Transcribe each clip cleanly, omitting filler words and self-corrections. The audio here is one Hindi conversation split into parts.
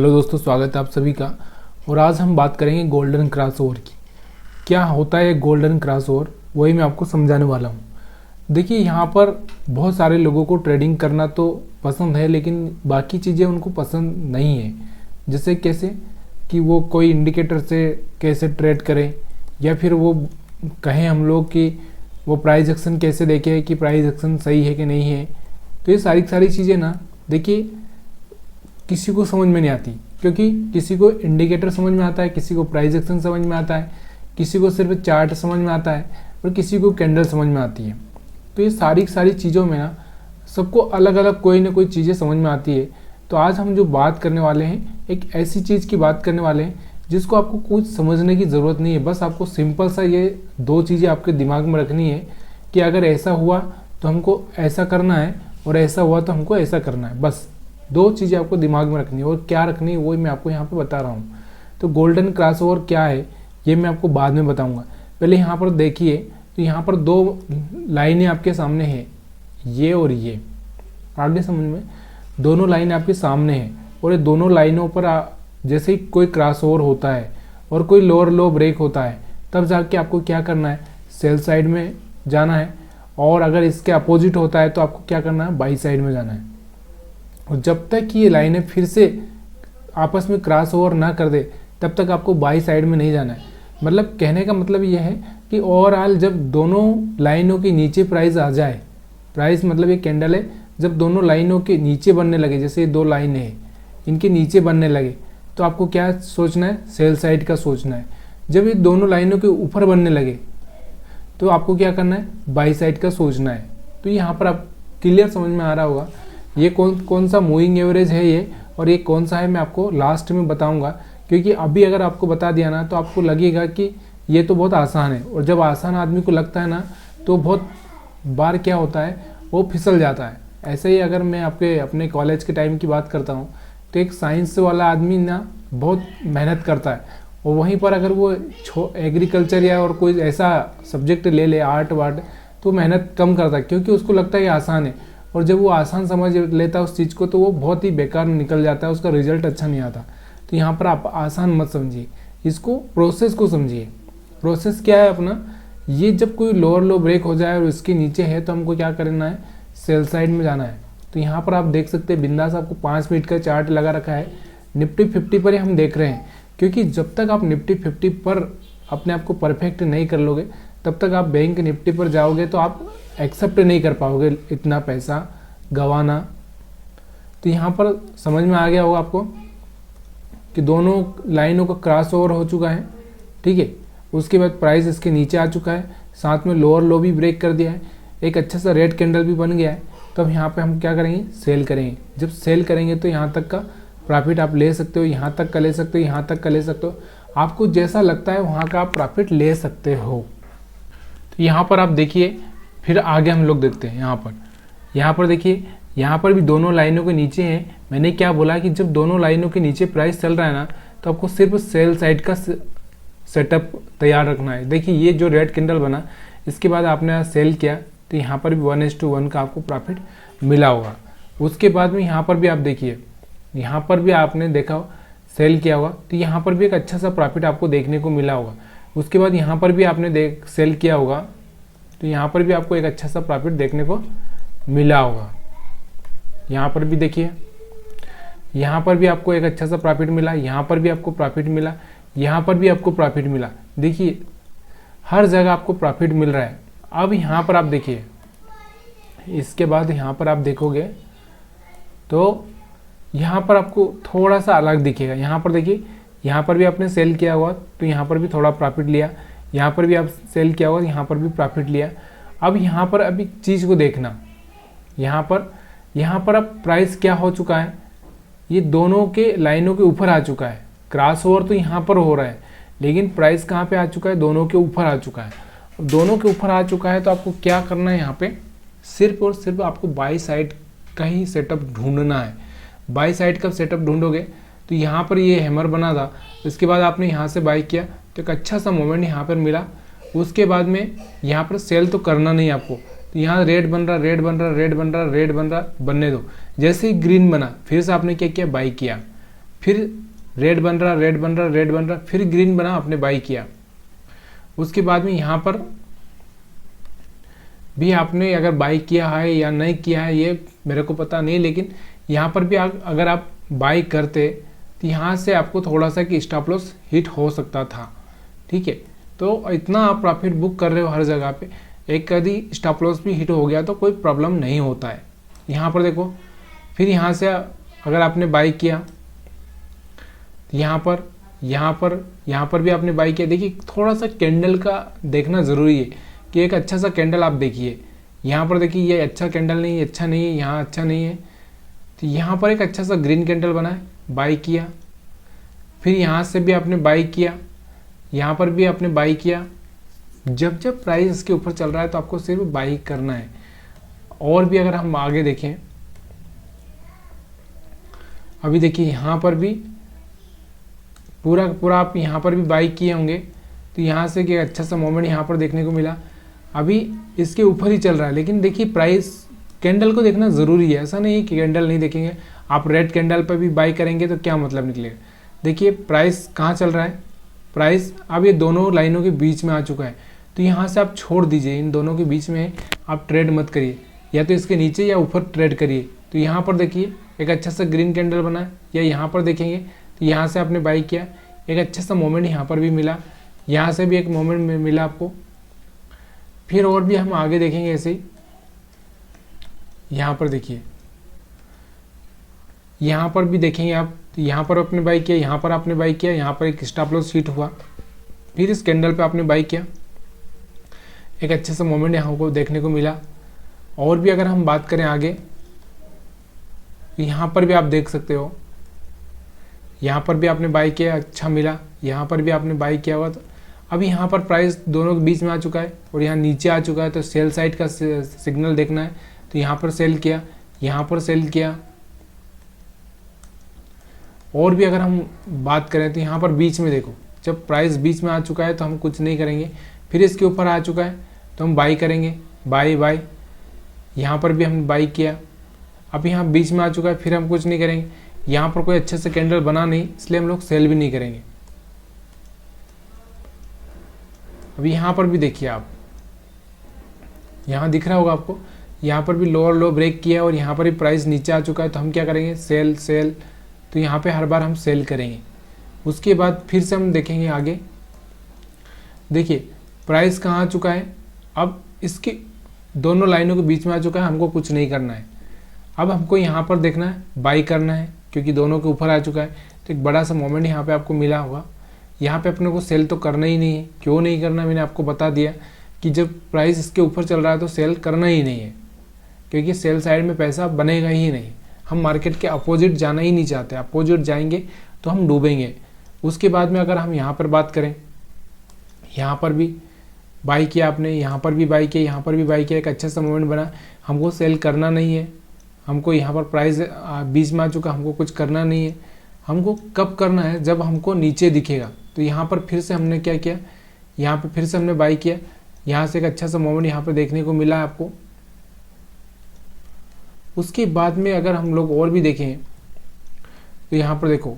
हेलो दोस्तों, स्वागत है आप सभी का। और आज हम बात करेंगे गोल्डन क्रॉसओवर की। क्या होता है गोल्डन क्रॉसओवर, वही मैं आपको समझाने वाला हूँ। देखिए, यहाँ पर बहुत सारे लोगों को ट्रेडिंग करना तो पसंद है, लेकिन बाकी चीज़ें उनको पसंद नहीं है। जैसे कैसे कि वो कोई इंडिकेटर से कैसे ट्रेड करें, या फिर वो कहें हम लोग कि वो प्राइस एक्शन कैसे देखें कि प्राइस एक्शन सही है कि नहीं है। तो ये सारी चीज़ें ना, देखिए, किसी को समझ में नहीं आती, क्योंकि किसी को इंडिकेटर समझ में आता है, किसी को प्राइस एक्शन समझ में आता है, किसी को सिर्फ चार्ट समझ में आता है और किसी को कैंडल समझ में आती है। तो ये सारी चीज़ों में ना सबको अलग अलग कोई ना कोई चीज़ें समझ में आती है। तो आज हम जो बात करने वाले हैं, एक ऐसी चीज़ की बात करने वाले हैं जिसको आपको कुछ समझने की ज़रूरत नहीं है। बस आपको सिंपल सा ये दो चीज़ें आपके दिमाग में रखनी है कि अगर ऐसा हुआ तो हमको ऐसा करना है और ऐसा हुआ तो हमको ऐसा करना है। बस दो चीज़ें आपको दिमाग में रखनी है, और क्या रखनी है वही मैं आपको यहाँ पे बता रहा हूँ। तो गोल्डन क्रॉसओवर क्या है ये मैं आपको बाद में बताऊँगा। पहले यहाँ पर देखिए, तो यहाँ पर दो लाइनें आपके सामने हैं, ये और ये। आगे समझ में, दोनों लाइन आपके सामने हैं और ये दोनों लाइनों पर जैसे ही कोई क्रॉसओवर होता है और कोई लोअर लो ब्रेक होता है, तब जाके आपको क्या करना है, सेल साइड में जाना है। और अगर इसके अपोजिट होता है तो आपको क्या करना है, बाई साइड में जाना है। और जब तक ये लाइनें फिर से आपस में क्रॉस ओवर ना कर दे, तब तक आपको बाई साइड में नहीं जाना है। मतलब कहने का मतलब ये है कि ओवरऑल जब दोनों लाइनों के नीचे प्राइस आ जाए, प्राइस मतलब ये कैंडल है, जब दोनों लाइनों के नीचे बनने लगे, जैसे ये दो लाइनें हैं इनके नीचे बनने लगे, तो आपको क्या सोचना है, सेल साइड का सोचना है। जब ये दोनों लाइनों के ऊपर बनने लगे तो आपको क्या करना है, बाई साइड का सोचना है। तो यहाँ पर आप क्लियर समझ में आ रहा होगा ये कौन सा मूविंग एवरेज है ये, और ये कौन सा है मैं आपको लास्ट में बताऊंगा। क्योंकि अभी अगर आपको बता दिया ना तो आपको लगेगा कि ये तो बहुत आसान है, और जब आसान आदमी को लगता है ना तो बहुत बार क्या होता है, वो फिसल जाता है। ऐसे ही अगर मैं अपने कॉलेज के टाइम की बात करता हूँ, तो एक साइंस वाला आदमी ना बहुत मेहनत करता है, और वहीं पर अगर वो एग्रीकल्चर या और कोई ऐसा सब्जेक्ट ले ले, आर्ट वार्ट, तो मेहनत कम करता है, क्योंकि उसको लगता है ये आसान है। और जब वो आसान समझ लेता है उस चीज़ को, तो वो बहुत ही बेकार निकल जाता है, उसका रिजल्ट अच्छा नहीं आता। तो यहाँ पर आप आसान मत समझिए, इसको प्रोसेस को समझिए। प्रोसेस क्या है अपना, ये जब कोई लोअर लो ब्रेक हो जाए और इसके नीचे है तो हमको क्या करना है, सेल साइड में जाना है। तो यहाँ पर आप देख सकते हैं बिंदास आपको 5 मिनट का चार्ट लगा रखा है। निफ्टी 50 पर ही हम देख रहे हैं, क्योंकि जब तक आप निफ्टी 50 पर अपने आप को परफेक्ट नहीं कर लोगे, तब तक आप बैंक निफ्टी पर जाओगे तो आप एक्सेप्ट नहीं कर पाओगे इतना पैसा गंवाना। तो यहाँ पर समझ में आ गया होगा आपको कि दोनों लाइनों का क्रॉस ओवर हो चुका है, ठीक है। उसके बाद प्राइस इसके नीचे आ चुका है, साथ में लोअर लो भी ब्रेक कर दिया है, एक अच्छा सा रेड कैंडल भी बन गया है। तो अब यहाँ पे हम क्या करेंगे, सेल करेंगे। जब सेल करेंगे तो यहाँ तक का प्रॉफिट आप ले सकते हो, यहाँ तक का ले सकते हो, यहाँ तक का ले सकते हो, आपको जैसा लगता है वहाँ का आप प्रॉफिट ले सकते हो। तो यहाँ पर आप देखिए, फिर आगे हम लोग देखते हैं। यहाँ पर देखिए, यहाँ पर भी दोनों लाइनों के नीचे हैं। मैंने क्या बोला कि जब दोनों लाइनों के नीचे प्राइस चल रहा है ना, तो आपको सिर्फ सेल साइड का सेटअप तैयार रखना है। देखिए, ये जो रेड कैंडल बना, इसके बाद आपने सेल किया तो यहाँ पर भी 1:1 का आपको प्रॉफिट मिला होगा। उसके बाद में यहाँ पर भी आप देखिए, यहाँ पर भी आपने देखा हो सेल किया होगा, तो यहाँ पर भी एक अच्छा सा प्रॉफिट आपको देखने को मिला होगा। उसके बाद यहाँ पर भी आपने सेल किया होगा, तो यहाँ पर भी आपको एक अच्छा सा प्रॉफिट देखने को मिला होगा। यहाँ पर भी देखिए, यहाँ पर भी आपको एक अच्छा सा प्रॉफिट मिला, यहाँ पर भी आपको प्रॉफिट मिला, यहाँ पर भी आपको प्रॉफिट मिला। देखिए, हर जगह आपको प्रॉफिट मिल रहा है। अब यहाँ पर आप देखिए, इसके बाद यहाँ पर आप देखोगे तो यहाँ पर आपको थोड़ा सा अलग दिखेगा। यहाँ पर देखिए, यहाँ पर भी आपने सेल किया हुआ तो यहाँ पर भी थोड़ा प्रॉफिट लिया, यहाँ पर भी आप सेल किया हुआ, यहाँ पर भी प्रॉफिट लिया। अब यहाँ पर अभी चीज़ को देखना, यहाँ पर अब प्राइस क्या हो चुका है, ये दोनों के लाइनों के ऊपर आ चुका है। क्रॉस ओवर तो यहाँ पर हो रहा है, लेकिन प्राइस कहाँ पे आ चुका है, दोनों के ऊपर आ चुका है। अब दोनों के ऊपर आ चुका है तो आपको क्या करना है, यहाँ पे सिर्फ और सिर्फ आपको बाई साइड का ही सेटअप ढूंढना है। बाई साइड का सेटअप ढूंढोगे तो यहाँ पर ये हैमर बना था, इसके बाद आपने यहाँ से बाई किया तो एक अच्छा सा मोमेंट यहाँ पर मिला। उसके बाद में यहाँ पर सेल तो करना नहीं आपको, तो यहाँ रेड बन रहा, रेड बनने दो। जैसे ही ग्रीन बना, फिर से आपने क्या किया, बाई किया। फिर रेड बन रहा, रेड बन रहा, रेड बन रहा, फिर ग्रीन बना, आपने बाई किया। उसके बाद में यहाँ पर भी आपने अगर बाई किया है या नहीं किया है ये मेरे को पता नहीं, लेकिन यहाँ पर भी अगर आप बाई करते तो यहाँ से आपको थोड़ा सा कि स्टॉप लॉस हिट हो सकता था। ठीक है, तो इतना आप प्रॉफिट बुक कर रहे हो हर जगह पे, एक कभी स्टॉप लॉस भी हिट हो गया तो कोई प्रॉब्लम नहीं होता है। यहाँ पर देखो, फिर यहाँ से अगर आपने बाई किया, यहाँ पर भी आपने बाई किया। देखिए थोड़ा सा कैंडल का देखना ज़रूरी है कि एक अच्छा सा कैंडल आप देखिए। यहाँ पर देखिए ये अच्छा कैंडल नहीं है, अच्छा नहीं है, यहाँ अच्छा नहीं है, तो यहाँ पर एक अच्छा सा ग्रीन कैंडल बना है, बाई किया। फिर यहाँ से भी आपने बाई किया, यहाँ पर भी आपने बाई किया। जब जब प्राइस इसके ऊपर चल रहा है तो आपको सिर्फ बाई करना है। और भी अगर हम आगे देखें, अभी देखिए यहाँ पर भी पूरा आप यहाँ पर भी बाई किए होंगे, तो यहाँ से कि अच्छा सा मोमेंट यहाँ पर देखने को मिला। अभी इसके ऊपर ही चल रहा है, लेकिन देखिए प्राइस कैंडल को देखना ज़रूरी है। ऐसा नहीं है कि कैंडल नहीं देखेंगे, आप रेड कैंडल पर भी बाई करेंगे तो क्या मतलब निकलेगा। देखिए प्राइस कहाँ चल रहा है, प्राइस अब ये दोनों लाइनों के बीच में आ चुका है, तो यहाँ से आप छोड़ दीजिए, इन दोनों के बीच में आप ट्रेड मत करिए, या तो इसके नीचे या ऊपर ट्रेड करिए। तो यहाँ पर देखिए एक अच्छा सा ग्रीन कैंडल बना है, या यहाँ पर देखेंगे तो यहाँ से आपने बाई किया, एक अच्छा सा मोमेंट यहाँ पर भी मिला, यहाँ से भी एक मोमेंट मिला आपको। फिर और भी हम आगे देखेंगे ऐसे ही। यहाँ पर देखिए, यहाँ पर भी देखेंगे आप, तो यहाँ पर आपने बाई किया, यहाँ पर आपने बाई किया, यहाँ पर एक स्टॉप लॉस हिट हुआ, फिर इस कैंडल पे आपने बाई किया, एक अच्छा सा मोमेंट यहाँ को देखने को मिला। और भी अगर हम बात करें आगे, यहाँ पर भी आप देख सकते हो, यहाँ पर भी आपने बाई किया, अच्छा मिला, यहाँ पर भी आपने बाई किया हुआ। तो अभी यहाँ पर प्राइस दोनों के बीच में आ चुका है और यहाँ नीचे आ चुका है, तो सेल साइड का सिग्नल देखना है, तो यहाँ पर सेल किया, यहाँ पर सेल किया। और भी अगर हम बात करें तो यहाँ पर बीच में देखो, जब प्राइस बीच में आ चुका है तो हम कुछ नहीं करेंगे, फिर इसके ऊपर आ चुका है तो हम बाई करेंगे, बाई। यहाँ पर भी हमने बाई किया, अब यहाँ बीच में आ चुका है, फिर हम कुछ नहीं करेंगे। यहाँ पर कोई अच्छे से कैंडल बना नहीं, इसलिए हम लोग सेल भी नहीं करेंगे। अभी यहाँ पर भी देखिए आप, यहाँ दिख रहा होगा आपको, यहाँ पर भी लोअर लो ब्रेक किया और यहाँ पर भी प्राइस नीचे आ चुका है, तो हम क्या करेंगे, सेल। तो यहाँ पे हर बार हम सेल करेंगे। उसके बाद फिर से हम देखेंगे आगे, देखिए प्राइस कहाँ आ चुका है, अब इसके दोनों लाइनों के बीच में आ चुका है, हमको कुछ नहीं करना है। अब हमको यहाँ पर देखना है, बाई करना है, क्योंकि दोनों के ऊपर आ चुका है। तो एक बड़ा सा मोमेंट यहाँ पे आपको मिला होगा, यहाँ पे अपने को सेल तो करना ही नहीं है। क्यों नहीं करना, मैंने आपको बता दिया कि जब प्राइस इसके ऊपर चल रहा है तो सेल करना ही नहीं है, क्योंकि सेल साइड में पैसा बनेगा ही नहीं। हम मार्केट के अपोजिट जाना ही नहीं चाहते, अपोजिट जाएंगे तो हम डूबेंगे। उसके बाद में अगर हम यहाँ पर बात करें, यहाँ पर भी बाई किया आपने, यहाँ पर भी बाई किया, यहाँ पर भी बाई किया, एक अच्छा सा मोमेंट बना, हमको सेल करना नहीं है। हमको यहाँ पर प्राइस बीच में आ चुका, हमको कुछ करना नहीं है। हमको कब करना है, जब हमको नीचे दिखेगा। तो यहाँ पर फिर से हमने क्या किया, यहाँ पे फिर से हमने बाई किया, यहाँ से एक अच्छा सा मोमेंट यहाँ पे देखने को मिला आपको। उसके बाद में अगर हम लोग और भी देखें तो यहाँ पर देखो,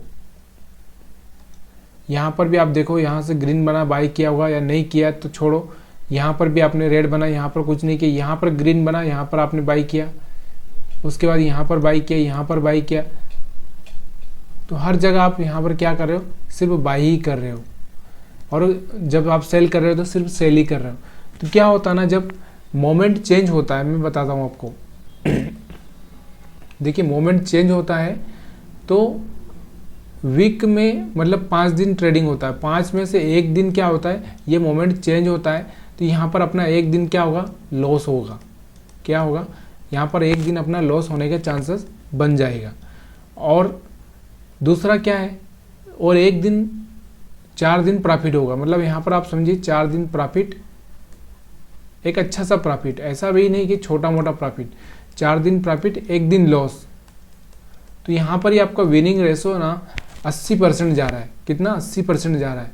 यहाँ पर भी आप देखो, यहाँ से ग्रीन बना, बाई किया होगा या नहीं किया तो छोड़ो। यहाँ पर भी आपने रेड बना, यहाँ पर कुछ नहीं किया, यहाँ पर ग्रीन बना, यहाँ पर आपने बाई किया। उसके बाद यहाँ पर बाई किया, यहाँ पर बाई किया। तो हर जगह आप यहाँ पर क्या कर रहे हो, सिर्फ बाई ही कर रहे हो। और जब आप सेल कर रहे हो तो सिर्फ सेल ही कर रहे हो। तो क्या होता है ना, जब मोमेंट चेंज होता है, मैं बताता हूँ आपको। देखिए मोमेंट चेंज होता है तो वीक में मतलब 5 दिन ट्रेडिंग होता है, 5 में से एक दिन क्या होता है, ये मोमेंट चेंज होता है। तो यहाँ पर अपना एक दिन क्या होगा, लॉस होगा। क्या होगा, यहाँ पर एक दिन अपना लॉस होने के चांसेस बन जाएगा। और दूसरा क्या है, और एक दिन 4 दिन प्रॉफिट होगा। मतलब यहाँ पर आप समझिए 4 दिन प्रॉफिट, एक अच्छा सा प्रॉफिट, ऐसा भी नहीं कि छोटा मोटा प्रॉफिट। 4 दिन प्रॉफिट, एक दिन लॉस। तो यहाँ पर ही आपका विनिंग रेशो ना 80% जा रहा है। कितना, 80% जा रहा है।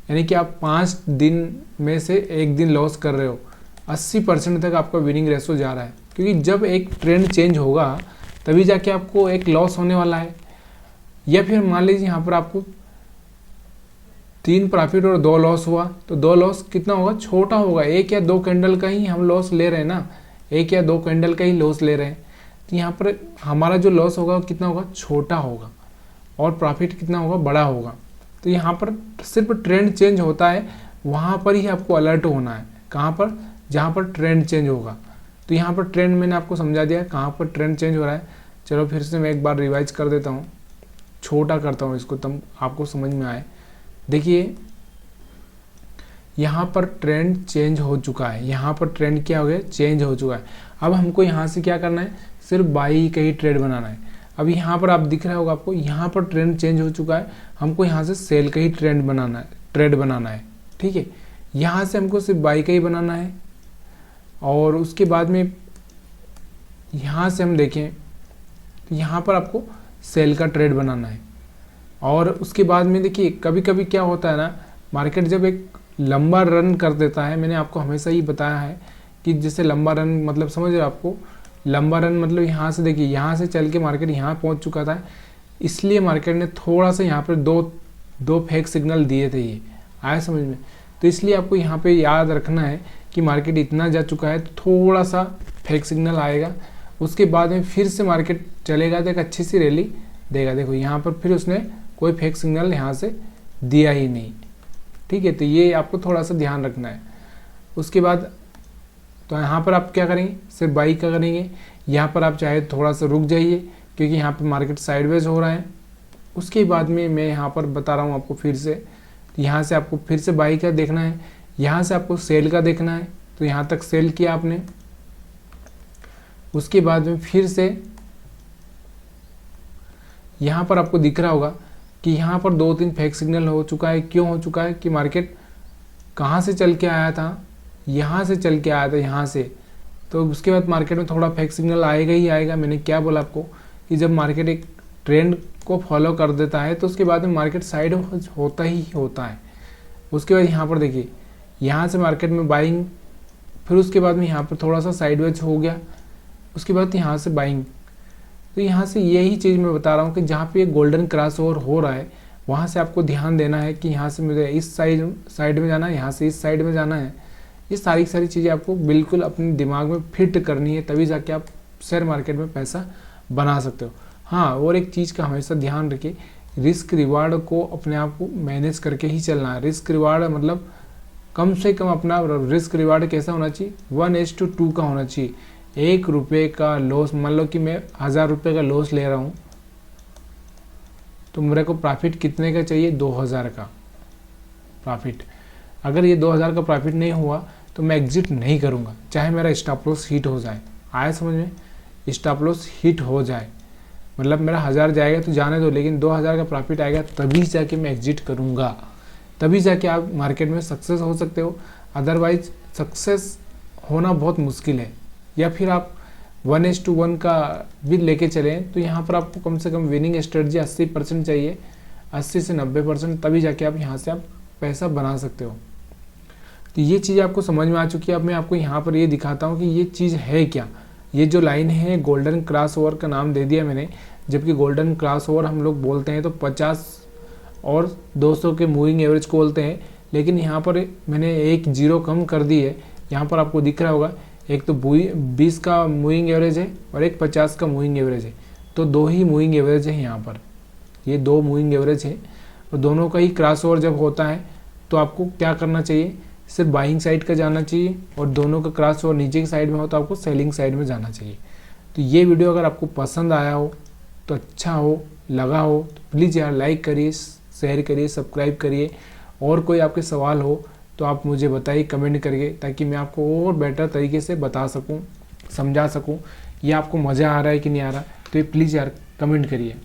यानी कि आप 5 दिन में से एक दिन लॉस कर रहे हो, 80% तक आपका विनिंग रेशो जा रहा है। क्योंकि जब एक ट्रेंड चेंज होगा तभी जाके आपको एक लॉस होने वाला है। या फिर मान लीजिए यहाँ पर आपको 3 प्रॉफिट और 2 लॉस हुआ, तो 2 लॉस कितना होगा, छोटा होगा, 1 या 2 कैंडल का ही हम लॉस ले रहे हैं ना, 1 या 2 कैंडल का ही लॉस ले रहे हैं। तो यहाँ पर हमारा जो लॉस होगा वो कितना होगा, छोटा होगा, और प्रॉफिट कितना होगा, बड़ा होगा। तो यहाँ पर सिर्फ ट्रेंड चेंज होता है, वहाँ पर ही आपको अलर्ट होना है। कहाँ पर, जहाँ पर ट्रेंड चेंज होगा। तो यहाँ पर ट्रेंड मैंने आपको समझा दिया कहाँ पर ट्रेंड चेंज हो रहा है। चलो फिर से मैं एक बार रिवाइज कर देता हूँ, छोटा करता हूँ इसको, तब आपको समझ में आए। देखिए यहाँ पर ट्रेंड चेंज हो चुका है, यहाँ पर ट्रेंड क्या हो गया, चेंज हो चुका है। अब हमको यहाँ से क्या करना है, सिर्फ बाई का ही ट्रेड बनाना है। अब यहाँ पर आप दिख रहा होगा आपको, यहाँ पर ट्रेंड चेंज हो चुका है, हमको यहाँ से सेल का ही ट्रेड बनाना है। ठीक है, यहाँ से हमको सिर्फ बाई का ही बनाना है। और उसके बाद में यहाँ से हम देखें तो यहाँ पर आपको सेल का ट्रेड बनाना है। और उसके बाद में देखिए कभी कभी क्या होता है ना, मार्केट जब एक लंबा रन कर देता है, मैंने आपको हमेशा ही बताया है कि जैसे लंबा रन मतलब समझ रहे हो आपको, लंबा रन मतलब यहाँ से देखिए, यहाँ से चल के मार्केट यहाँ पहुँच चुका था, इसलिए मार्केट ने थोड़ा सा यहाँ पर दो फेक सिग्नल दिए थे। ये आया समझ में। तो इसलिए आपको यहाँ पे याद रखना है कि मार्केट इतना जा चुका है तो थोड़ा सा फेक सिग्नल आएगा, उसके बाद में फिर से मार्केट चलेगा तो एक अच्छी सी रैली देगा। देखो यहाँ पर फिर उसने कोई फेक सिग्नल यहाँ से दिया ही नहीं। ठीक है, तो ये आपको थोड़ा सा ध्यान रखना है। उसके बाद तो यहाँ पर आप क्या करेंगे, सिर्फ बाई का करेंगे। यहाँ पर आप चाहे थोड़ा सा रुक जाइए क्योंकि यहाँ पर मार्केट साइडवेज हो रहा है। उसके बाद में मैं यहाँ पर बता रहा हूँ आपको फिर से, यहाँ से आपको फिर से बाई का देखना है, यहाँ से आपको सेल का देखना है। तो यहाँ तक सेल किया आपने, उसके बाद में फिर से यहाँ पर आपको दिख रहा होगा कि यहाँ पर 2-3 फेक सिग्नल हो चुका है। क्यों हो चुका है कि मार्केट कहाँ से चल के आया था, यहाँ से चल के आया था, यहाँ से। तो उसके बाद मार्केट में थोड़ा फेक सिग्नल आएगा ही आएगा। मैंने क्या बोला आपको कि जब मार्केट एक ट्रेंड को फॉलो कर देता है तो उसके बाद में मार्केट साइड होता ही होता है। उसके बाद यहाँ पर देखिए, यहाँ से मार्केट में बाइंग, फिर उसके बाद में यहाँ पर थोड़ा सा साइडवेज हो गया, उसके बाद यहाँ से बाइंग। तो यहाँ से यही चीज़ मैं बता रहा हूँ कि जहाँ पे गोल्डन क्रॉस ओवर हो रहा है वहाँ से आपको ध्यान देना है कि यहाँ से मुझे इस साइड में जाना है, यहाँ से इस साइड में जाना है। ये सारी चीज़ें आपको बिल्कुल अपने दिमाग में फिट करनी है, तभी जाके आप शेयर मार्केट में पैसा बना सकते हो। हाँ, और एक चीज़ का हमेशा ध्यान रखिए, रिस्क रिवार्ड को अपने आप को मैनेज करके ही चलना है। रिस्क रिवार्ड मतलब कम से कम अपना रिस्क रिवार्ड कैसा होना चाहिए, 1:2 का होना चाहिए। 1 रुपये का लॉस, मान लो कि मैं 1000 रुपये का लॉस ले रहा हूँ तो मेरे को प्रॉफिट कितने का चाहिए, 2000 का प्रॉफिट। अगर ये 2000 का प्रॉफिट नहीं हुआ तो मैं एग्जिट नहीं करूँगा, चाहे मेरा स्टॉप लॉस हिट हो जाए। आया समझ में, स्टॉप लॉस हिट हो जाए मतलब मेरा 1000 जाएगा तो जाने दो, लेकिन 2000 का प्रॉफिट आएगा तभी जाके मैं एग्जिट करूँगा, तभी जाके आप मार्केट में सक्सेस हो सकते हो। अदरवाइज सक्सेस होना बहुत मुश्किल है। या फिर आप 1:1 का भी लेके चलें तो यहाँ पर आपको कम से कम विनिंग स्ट्रेटजी 80% चाहिए, 80 से 90%, तभी जाके आप यहाँ से आप पैसा बना सकते हो। तो ये चीज़ आपको समझ में आ चुकी है। अब मैं आपको यहाँ पर ये दिखाता हूँ कि ये चीज़ है क्या। ये जो लाइन है गोल्डन क्रॉस ओवर का नाम दे दिया मैंने, जबकि गोल्डन क्रॉस ओवर हम लोग बोलते हैं तो 50 और 200 के मूविंग एवरेज को बोलते हैं, लेकिन यहाँ पर मैंने एक जीरो कम कर दी है। यहाँ पर आपको दिख रहा होगा, एक तो 20 का मूविंग एवरेज है और एक 50 का मूविंग एवरेज है, तो 2 ही मूविंग एवरेज है यहाँ पर। ये 2 मूविंग एवरेज है और दोनों का ही क्रॉस ओवर जब होता है तो आपको क्या करना चाहिए, सिर्फ बाइंग साइड का जाना चाहिए, और दोनों का क्रॉस ओवर नीचे की साइड में हो तो आपको सेलिंग साइड में जाना चाहिए। तो ये वीडियो अगर आपको पसंद आया हो, तो अच्छा हो, लगा हो तो प्लीज़ यार लाइक करिए, शेयर करिए, सब्सक्राइब करिए। और कोई आपके सवाल हो तो आप मुझे बताइए कमेंट करके, ताकि मैं आपको और बेटर तरीके से बता सकूं, समझा सकूं। ये आपको मज़ा आ रहा है कि नहीं आ रहा, तो ये प्लीज़ यार कमेंट करिए।